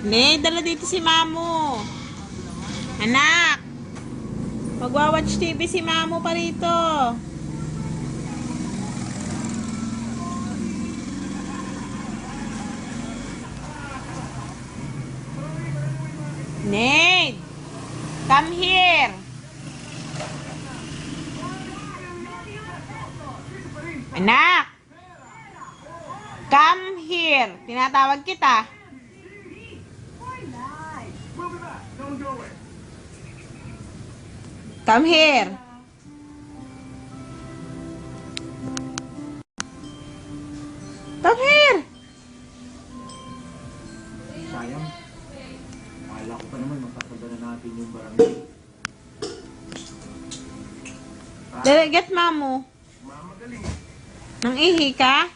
Ne, dala dito si Mamo. Anak! Magwa-watch TV si Mamo pa rito. Nate! Come here! Anak! Come here! Tinatawag kita. Come here! Come here! Sayang. Akala ko pa naman mapapagdala natin yung barangay. Dali, get Mamo. Mamagaling. Nang ihi ka?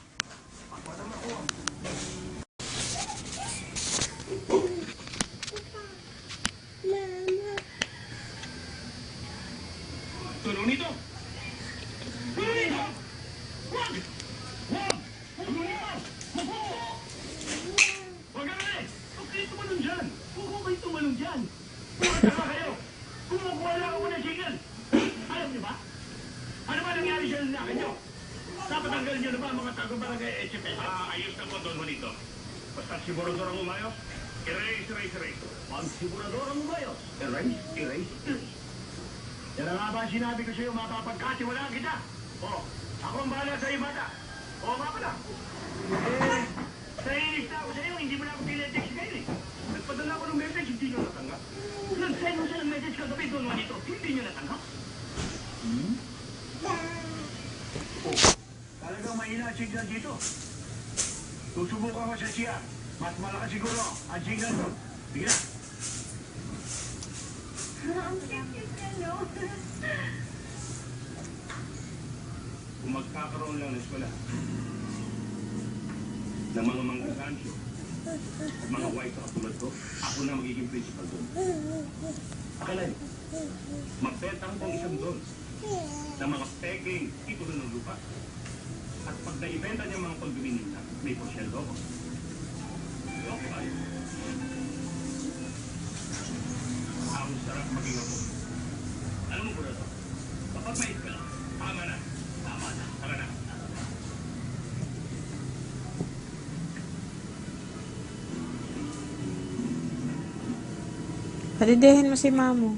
Tulong nito! Tulong nito! Wag! Wag! Tulong nito! Wag ka rin! Huwag kayo tumalong dyan! Huwag kayo tumalong dyan! Huwag kayo! Kumukuha lang ako ng signal! Alam niyo ba? Ano ba nangyari sa lalaki niyo? Dapat tanggalin niyo na ba ang mga tago-barangay HFS? Ayos na po, Don Juanito. Basta sigurador ang umayos, erase, erase, erase. Pag sigurador ang umayos, erase, erase, erase. Yan ang nga ba sinabi ko sa'yo, mapapagkatiwalaan kita? O, ako ang bahala sa'yo, bata. O, nga pala. Naiinis na ako sa'yo, hindi mo na ako tinetext ngayon eh. Nagpadala ko ng message, hindi nyo natanggap. Nag-send mo siya ng message kagabi, Don Juanito, hindi nyo natanggap. Oh, talagang mahina ang signal dito. Susubukan ko sa siya. Mas malakas siguro ang signal doon. Sige na. Ang cute niya, no? Kung magkakaroon lang ng eskwela ng mga manggasansyo at mga white rock tulad ko, ako na magiging principal doon. Akala niyo, magbenta ko ang isang doon ng mga peking titulo ng lupa. At pag naibenta niya mga condominium na, may porsyento ko. Okay ba? Ang sarap maging ako. Alam mo ko na to, kapag may ka, tama na. Tama na. Tama na. Palidehin mo si Mamo.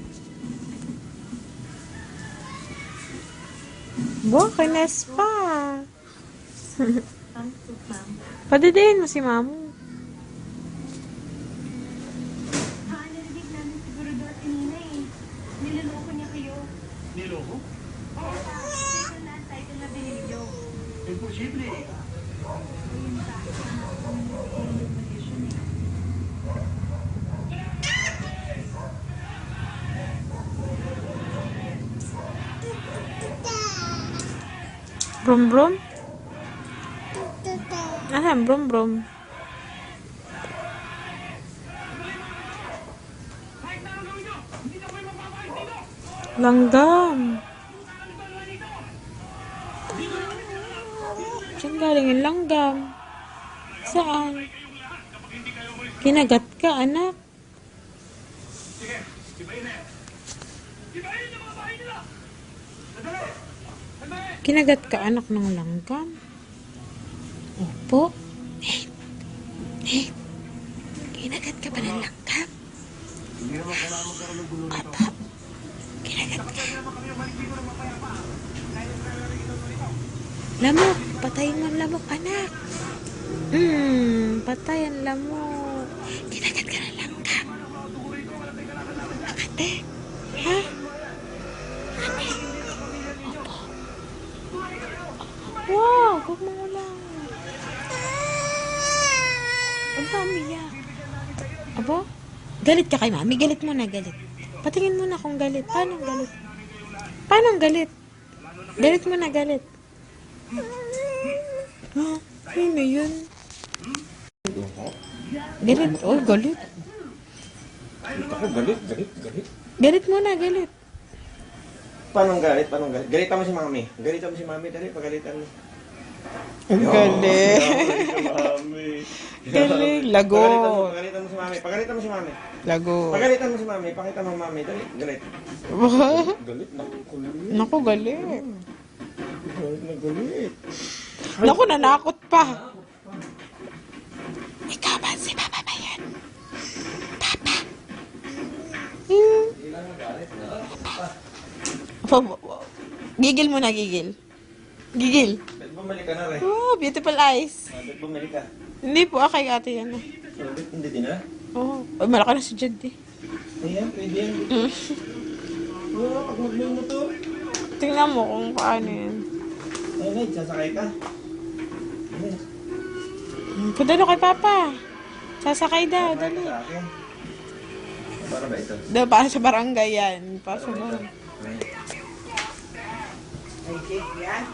Bukinas pa. Padidihin mo si Mamo. Narinig namin siguro doon kanina eh. Niloloko niya kayo. Niloko? Oo, ito na ang title na binili niyo. Imposible eh. Ayun sa akin. Brum brum? Ahem, brum brum. Langgam. Saan galing yung langgam? Saan? Kinagat ka, anak. Sige, ibayin na yan. Ibayin yung mga bahay nila! Sandali! Sandali! Kinagat ka, anak ng langgam. Opo. Kinagat ka ba ng langgam? Hindi naman kailangan magkaroon ng gulo nito. Opo. Kinagat ka. Lamok. Patayin mo ang lamok, anak. Patay ang lamok. Kinagat ka ng langgam. Bakit eh? Ha? Opo. Wow, huwag mo ulang. Huwag na umiyak. Aba? Galit ka kay mami? Galit mo na, galit. Patingin mo na kung galit. Paano galit? Paano galit? Galit mo na, galit. Ha? Ano yun? Galit. Oh, galit. Ako galit. Galit mo na, galit. Paano galit? Galitan mo si mami. Dali, pagalitan mo. Ang galit. Mami. Galing. Lago. Pagalitan mo si mami. Pagalitan mo si mami. Lago. Pagalitan mo si mami. Pakita mo mami. Dali. Galit. Galit. Naku, kulit. Naku, galing. Galit na galit. Naku, nanakot pa. Ikaw ba si Papa ba yan? Papa. Gigil mo na, gigil. Gigil. Ba't bumalik ka na rin? Oh, beautiful eyes. Ba't bumalik ka? Hindi po, kay ate yan. Ba't hindi din na? Oo. Oh, malaki na si Jed eh. Ayan, pwede yan. Oo, pag mag-mail mo to. Tingnan mo kung paano yan. Ay, Nay, sasakay ka. Ay, Punta doon kay Papa. Sasakay daw, sasakay dali. ka sa akin. Para ba ito? Daw, para sa barangay yan. Para sa barangay. Ay, cake yan?